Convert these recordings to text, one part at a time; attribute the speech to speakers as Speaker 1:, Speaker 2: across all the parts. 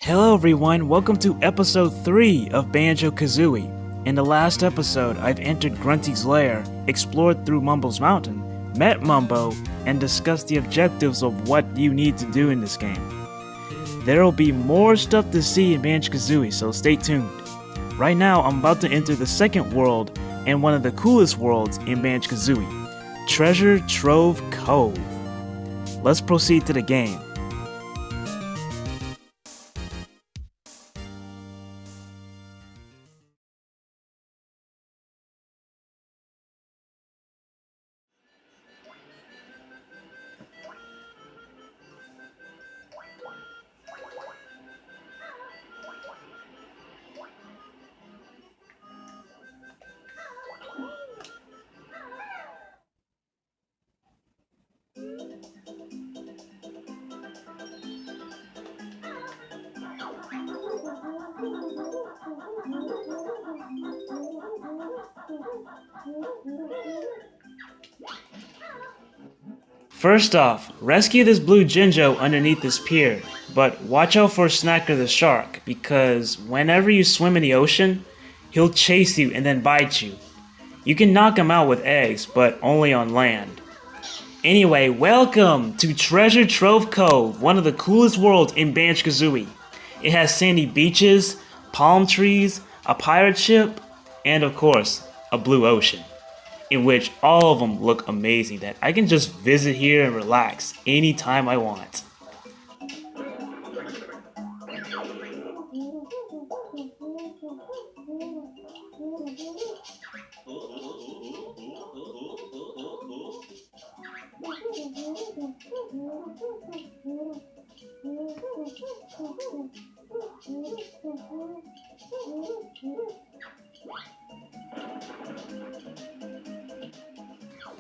Speaker 1: Hello everyone, welcome to episode 3 of Banjo Kazooie. In the last episode, I've entered Grunty's lair, explored through Mumbo's mountain, met Mumbo, and discussed the objectives of what you need to do in this game. There'll be more stuff to see in Banjo Kazooie, so stay tuned. Right now, I'm about to enter the second world, and one of the coolest worlds in Banjo Kazooie, Treasure Trove Cove. Let's proceed to the game. First off, rescue this blue Jinjo underneath this pier, but watch out for Snacker the shark, because whenever you swim in the ocean, he'll chase you and then bite you. You can knock him out with eggs, but only on land. Anyway, welcome to Treasure Trove Cove, one of the coolest worlds in Banjo Kazooie. It has sandy beaches, palm trees, a pirate ship, and of course, a blue ocean, in which all of them look amazing that I can just visit here and relax anytime I want.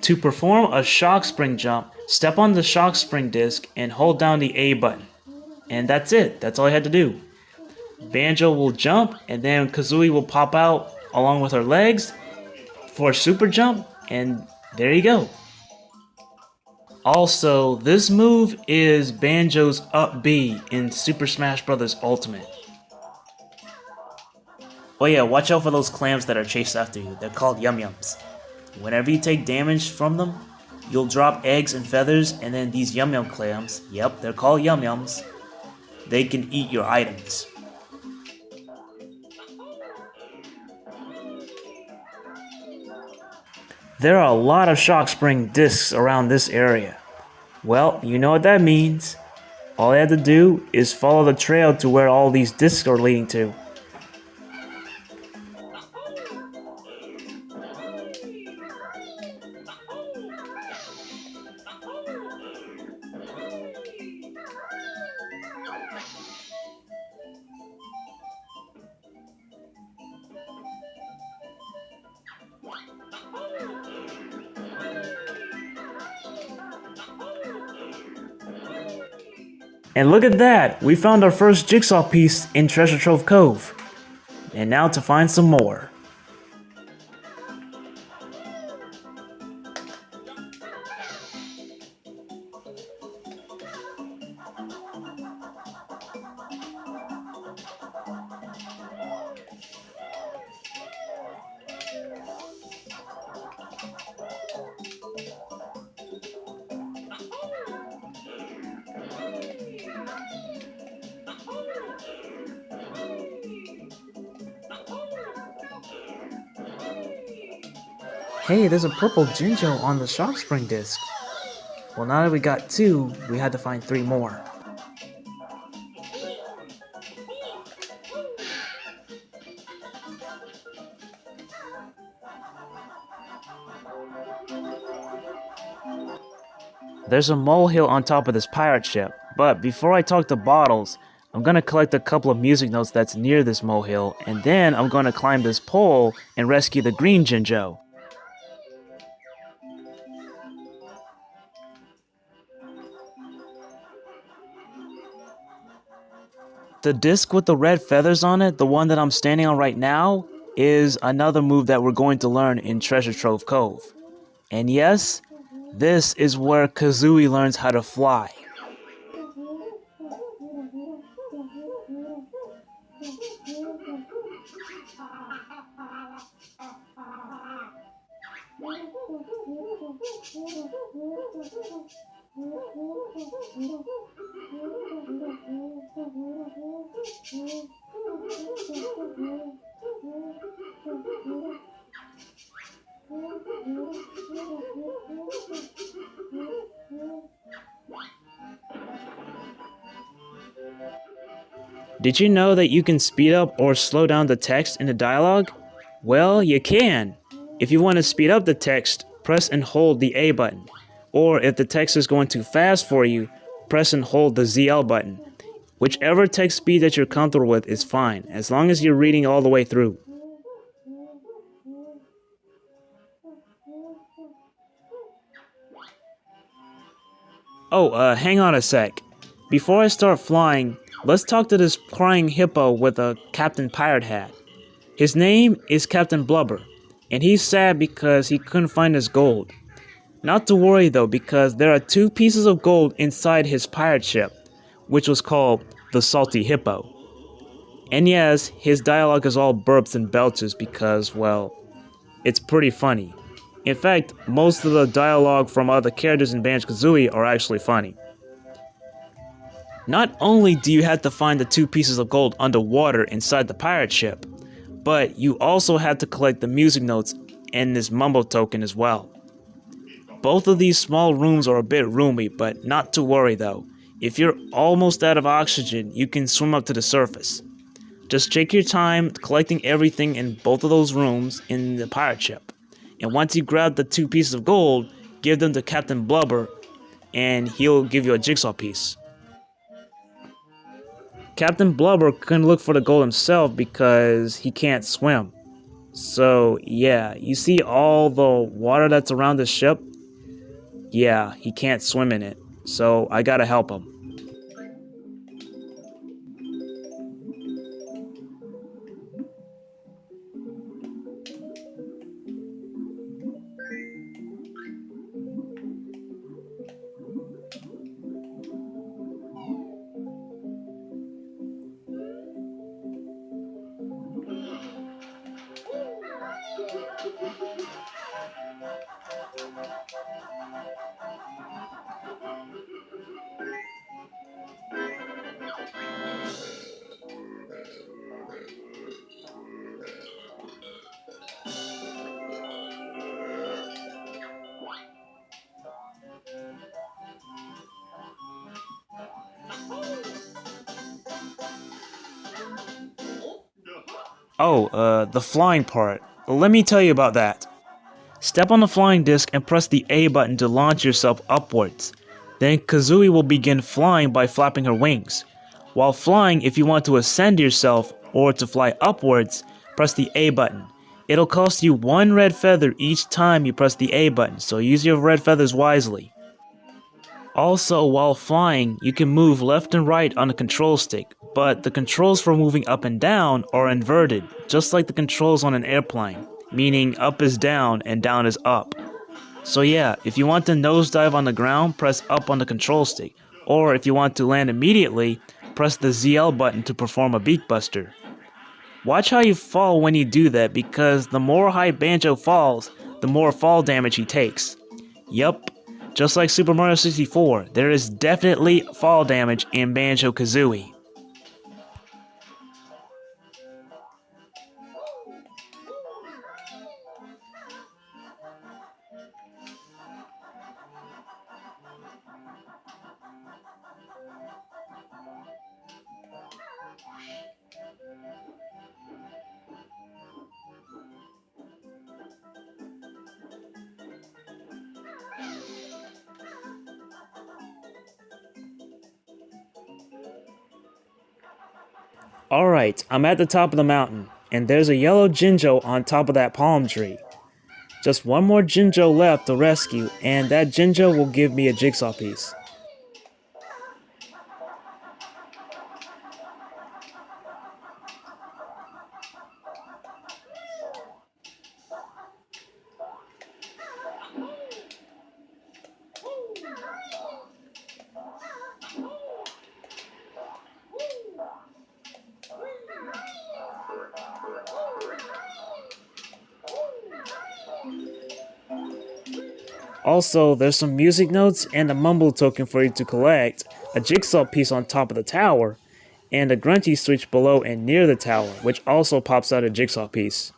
Speaker 1: To perform a shock spring jump, step on the shock spring disc and hold down the A button. And that's it, that's all I had to do. Banjo will jump and then Kazooie will pop out along with her legs for a super jump, and there you go. Also, this move is Banjo's up B in Super Smash Bros. Ultimate. Oh yeah, watch out for those clams that are chased after you, they're called Yum Yums. Whenever you take damage from them, you'll drop eggs and feathers, and then these Yum Yum clams, yep, they're called Yum Yums, they can eat your items. There are a lot of shock spring discs around this area. Well, you know what that means. All I have to do is follow the trail to where all these discs are leading to. And look at that! We found our first jigsaw piece in Treasure Trove Cove. And now to find some more. Hey, there's a purple Jinjo on the shock spring disc. Well, now that we got 2, we had to find 3 more. There's a molehill on top of this pirate ship, but before I talk to Bottles, I'm gonna collect a couple of music notes that's near this molehill, and then I'm gonna climb this pole and rescue the green Jinjo. The disc with the red feathers on it, the one that I'm standing on right now, is another move that we're going to learn in Treasure Trove Cove. And yes, this is where Kazooie learns how to fly. Did you know that you can speed up or slow down the text in the dialogue? Well, you can. If you want to speed up the text, press and hold the A button. Or if the text is going too fast for you, press and hold the ZL button. Whichever text speed that you're comfortable with is fine, as long as you're reading all the way through. Oh, hang on a sec. Before I start flying, let's talk to this crying hippo with a Captain Pirate hat. His name is Captain Blubber, and he's sad because he couldn't find his gold. Not to worry though, because there are 2 pieces of gold inside his pirate ship, which was called the Salty Hippo. And yes, his dialogue is all burps and belches because, well, it's pretty funny. In fact, most of the dialogue from other characters in Banjo Kazooie are actually funny. Not only do you have to find the 2 pieces of gold underwater inside the pirate ship, but you also have to collect the music notes and this mumbo token as well. Both of these small rooms are a bit roomy, but not to worry though. If you're almost out of oxygen, you can swim up to the surface. Just take your time collecting everything in both of those rooms in the pirate ship. And once you grab the 2 pieces of gold, give them to Captain Blubber, and he'll give you a jigsaw piece. Captain Blubber couldn't look for the gold himself because he can't swim. So yeah, you see all the water that's around the ship? Yeah, he can't swim in it, so I gotta help him. Oh, the flying part. Let me tell you about that. Step on the flying disc and press the A button to launch yourself upwards. Then Kazooie will begin flying by flapping her wings. While flying, if you want to ascend yourself or to fly upwards, press the A button. It'll cost you 1 red feather each time you press the A button, so use your red feathers wisely. Also, while flying, you can move left and right on the control stick, but the controls for moving up and down are inverted, just like the controls on an airplane, meaning up is down and down is up. So yeah, if you want to nosedive on the ground, press up on the control stick, or if you want to land immediately, press the ZL button to perform a beak buster. Watch how you fall when you do that, because the more high Banjo falls, the more fall damage he takes. Yup. Just like Super Mario 64, there is definitely fall damage in Banjo Kazooie. Alright, I'm at the top of the mountain, and there's a yellow Jinjo on top of that palm tree. Just one more Jinjo left to rescue, and that Jinjo will give me a jigsaw piece. Also, there's some music notes and a mumble token for you to collect, a jigsaw piece on top of the tower, and a grunty switch below and near the tower, which also pops out a jigsaw piece.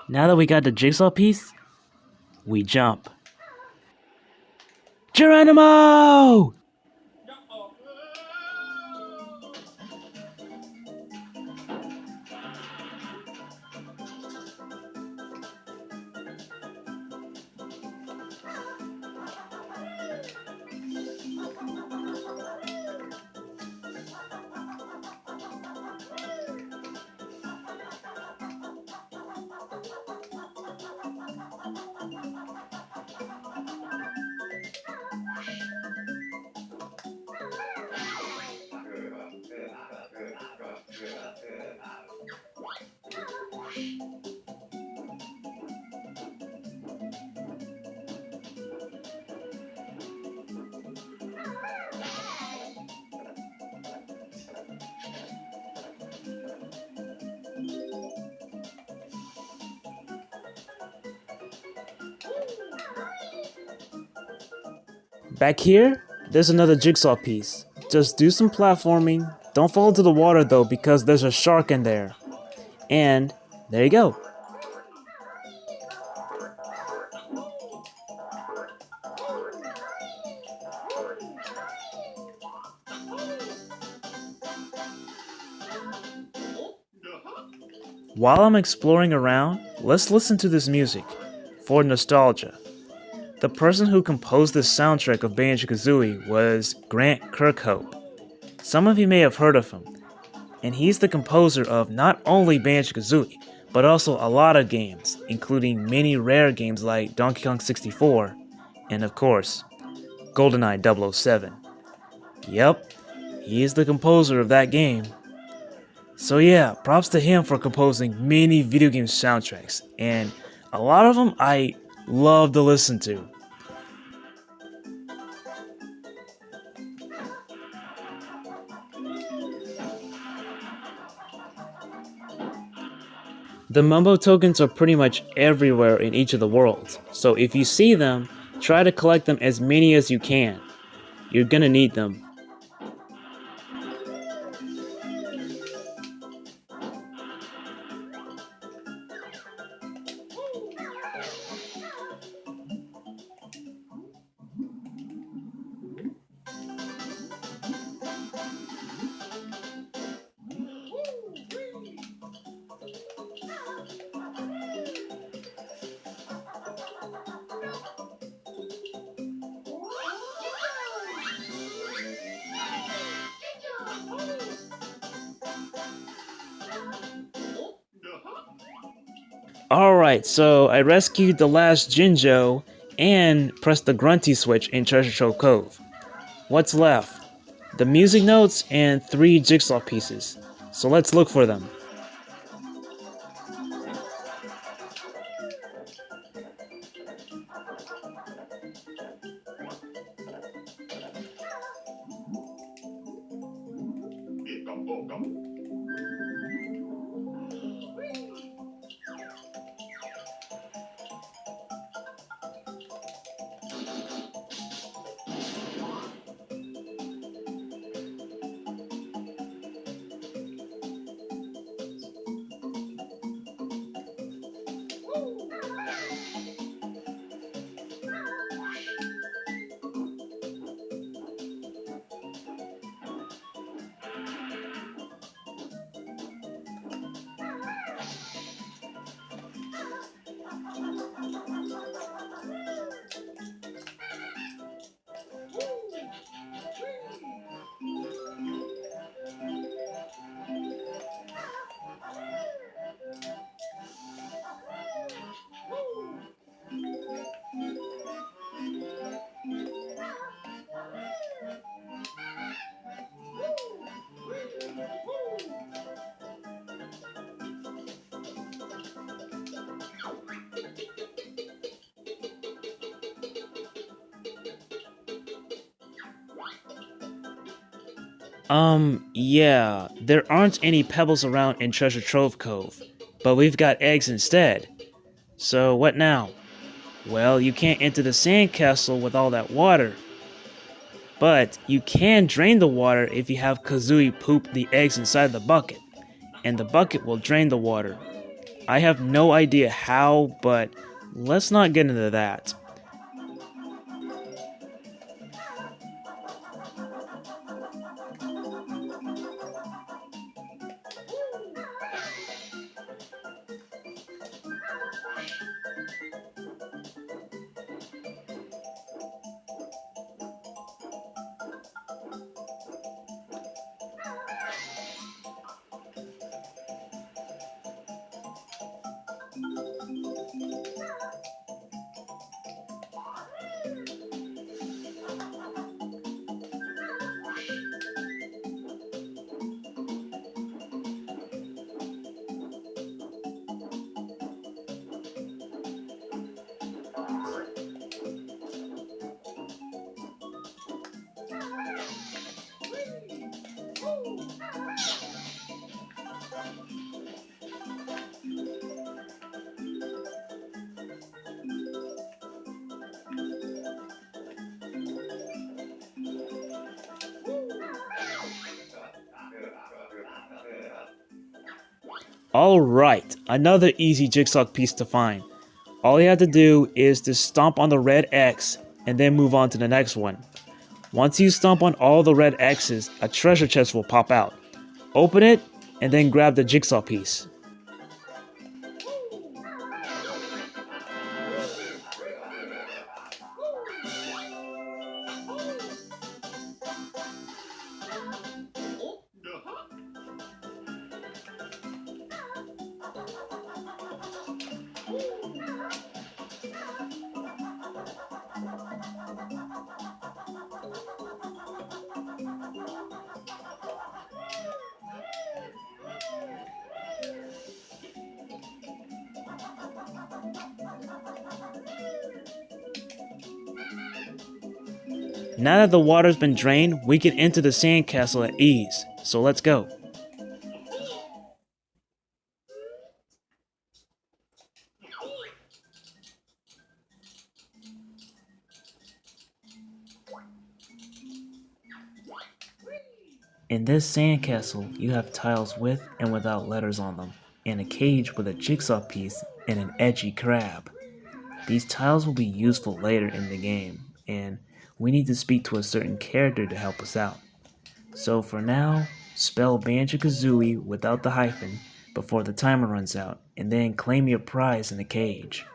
Speaker 1: Now that we got the jigsaw piece, we jump. Geronimo! Back here, there's another jigsaw piece. Just do some platforming. Don't fall into the water though, because there's a shark in there. And there you go. While I'm exploring around, let's listen to this music for nostalgia. The person who composed this soundtrack of Banjo Kazooie was Grant Kirkhope. Some of you may have heard of him, and he's the composer of not only Banjo Kazooie, but also a lot of games, including many rare games like Donkey Kong 64, and of course, GoldenEye 007. Yep, he is the composer of that game. So yeah, props to him for composing many video game soundtracks, and a lot of them I love to listen to. The Mumbo tokens are pretty much everywhere in each of the worlds, so if you see them, try to collect them as many as you can. You're gonna need them. Alright, so I rescued the last Jinjo and pressed the Grunty switch in Treasure Trove Cove. What's left? The music notes and 3 jigsaw pieces. So let's look for them. Yeah, there aren't any pebbles around in Treasure Trove Cove, but we've got eggs instead. So what now? Well, you can't enter the sandcastle with all that water. But you can drain the water if you have Kazooie poop the eggs inside the bucket, and the bucket will drain the water. I have no idea how, but let's not get into that. Alright, another easy jigsaw piece to find. All you have to do is to stomp on the red X and then move on to the next one. Once you stomp on all the red X's, a treasure chest will pop out. Open it and then grab the jigsaw piece. Now that the water's been drained, we can enter the sandcastle at ease. So let's go. In this sandcastle, you have tiles with and without letters on them, and a cage with a jigsaw piece and an edgy crab. These tiles will be useful later in the game, and we need to speak to a certain character to help us out. So for now, spell Banjo Kazooie without the hyphen before the timer runs out, and then claim your prize in the cage.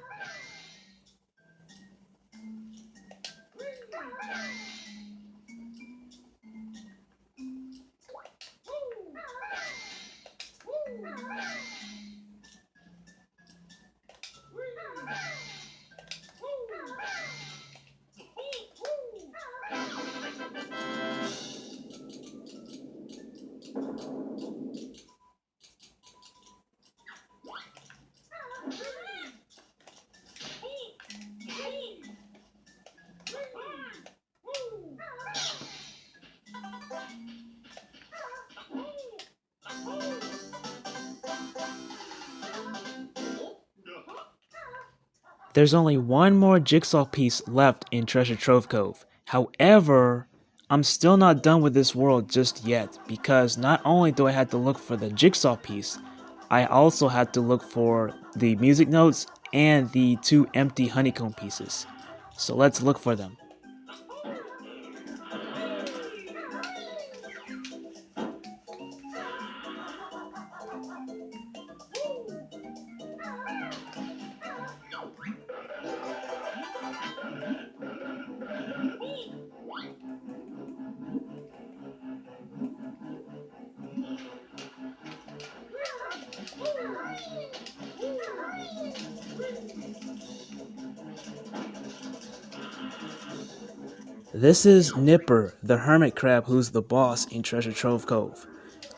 Speaker 1: There's only one more jigsaw piece left in Treasure Trove Cove. However, I'm still not done with this world just yet, because not only do I have to look for the jigsaw piece, I also have to look for the music notes and the two empty honeycomb pieces. So let's look for them. This is Nipper, the hermit crab who's the boss in Treasure Trove Cove.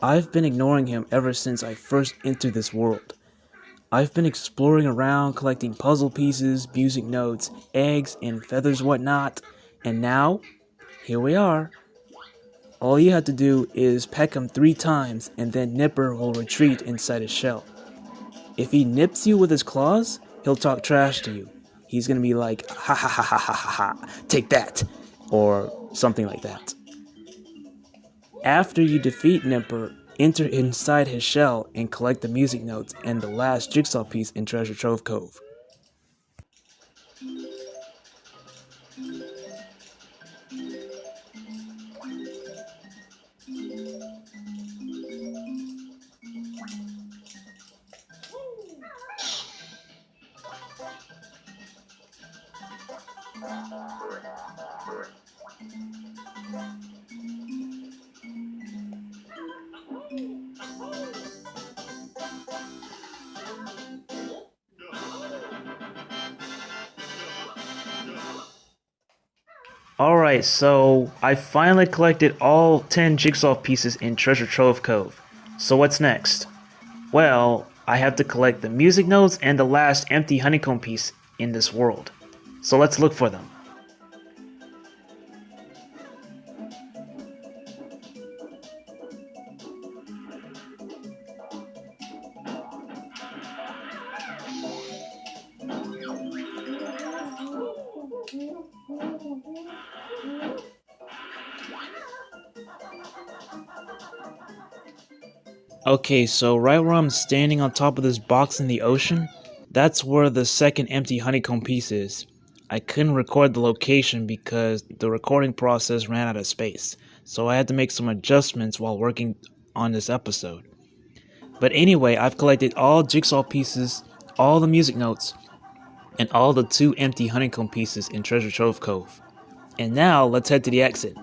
Speaker 1: I've been ignoring him ever since I first entered this world. I've been exploring around collecting puzzle pieces, music notes, eggs, and feathers whatnot, and now, here we are. All you have to do is peck him 3 times and then Nipper will retreat inside his shell. If he nips you with his claws, he'll talk trash to you. He's gonna be like, ha ha ha ha ha ha ha, take that, or something like that. After you defeat Nipper, enter inside his shell and collect the music notes and the last jigsaw piece in Treasure Trove Cove. Alright, so I finally collected all 10 jigsaw pieces in Treasure Trove Cove. So what's next? Well, I have to collect the music notes and the last empty honeycomb piece in this world. So let's look for them. Okay, so right where I'm standing on top of this box in the ocean, that's where the second empty honeycomb piece is. I couldn't record the location because the recording process ran out of space, so I had to make some adjustments while working on this episode. But anyway, I've collected all jigsaw pieces, all the music notes, and all the 2 empty honeycomb pieces in Treasure Trove Cove. And now, let's head to the exit.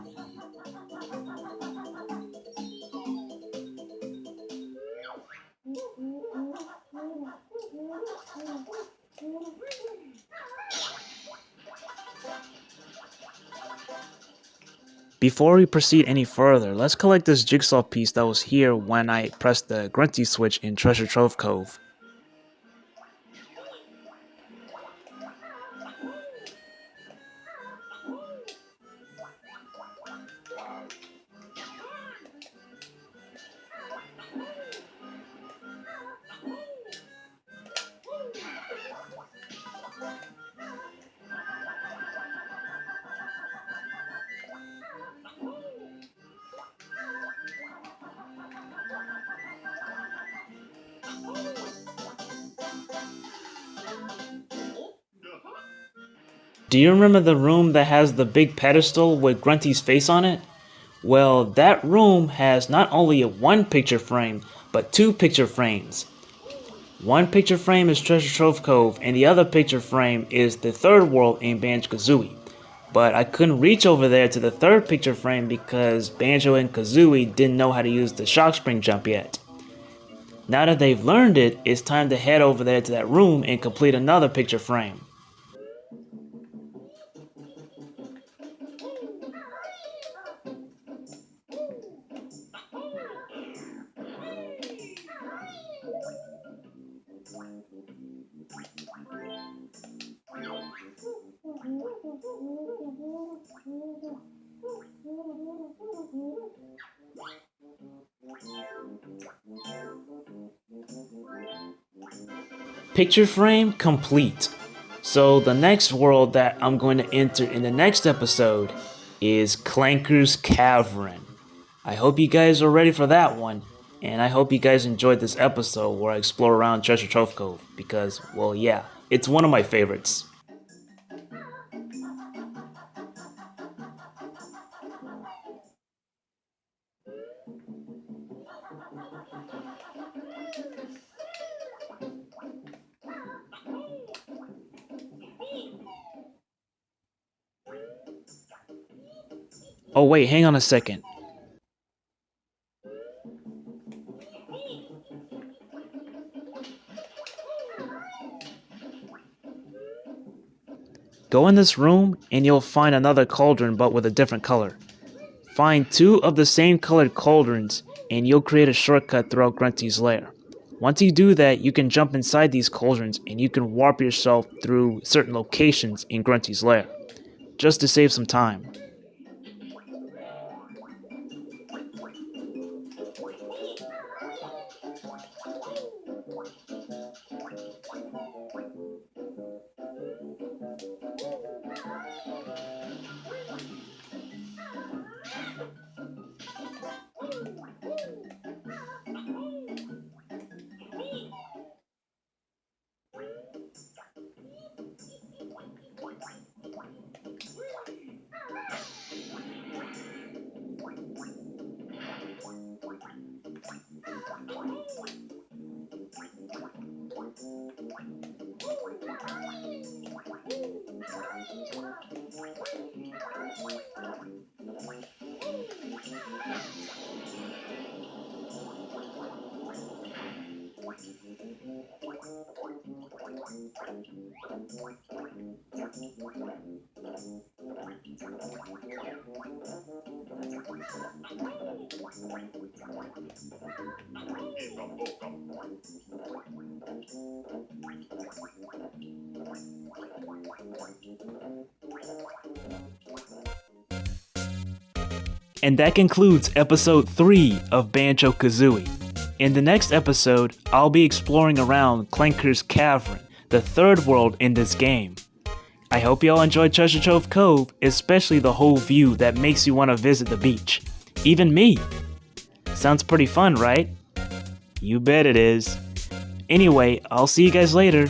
Speaker 1: Before we proceed any further, let's collect this jigsaw piece that was here when I pressed the Grunty switch in Treasure Trove Cove. Do you remember the room that has the big pedestal with Grunty's face on it? Well, that room has not only 1 picture frame, but 2 picture frames. One picture frame is Treasure Trove Cove, and the other picture frame is the 3rd world in Banjo Kazooie. But I couldn't reach over there to the 3rd picture frame because Banjo and Kazooie didn't know how to use the shock spring jump yet. Now that they've learned it, it's time to head over there to that room and complete another picture frame. Picture frame complete. So the next world that I'm going to enter in the next episode is Clanker's Cavern. I hope you guys are ready for that one, and I hope you guys enjoyed this episode where I explore around Treasure Trove Cove because, well, yeah, it's one of my favorites. Oh wait, hang on a second. Go in this room and you'll find another cauldron but with a different color. Find 2 of the same colored cauldrons and you'll create a shortcut throughout Grunty's lair. Once you do that, you can jump inside these cauldrons and you can warp yourself through certain locations in Grunty's lair, just to save some time. And that concludes episode 3 of Banjo Kazooie. In the next episode, I'll be exploring around Clanker's Cavern, the third world in this game. I hope y'all enjoyed Treasure Trove Cove, especially the whole view that makes you want to visit the beach. Even me! Sounds pretty fun, right? You bet it is. Anyway, I'll see you guys later.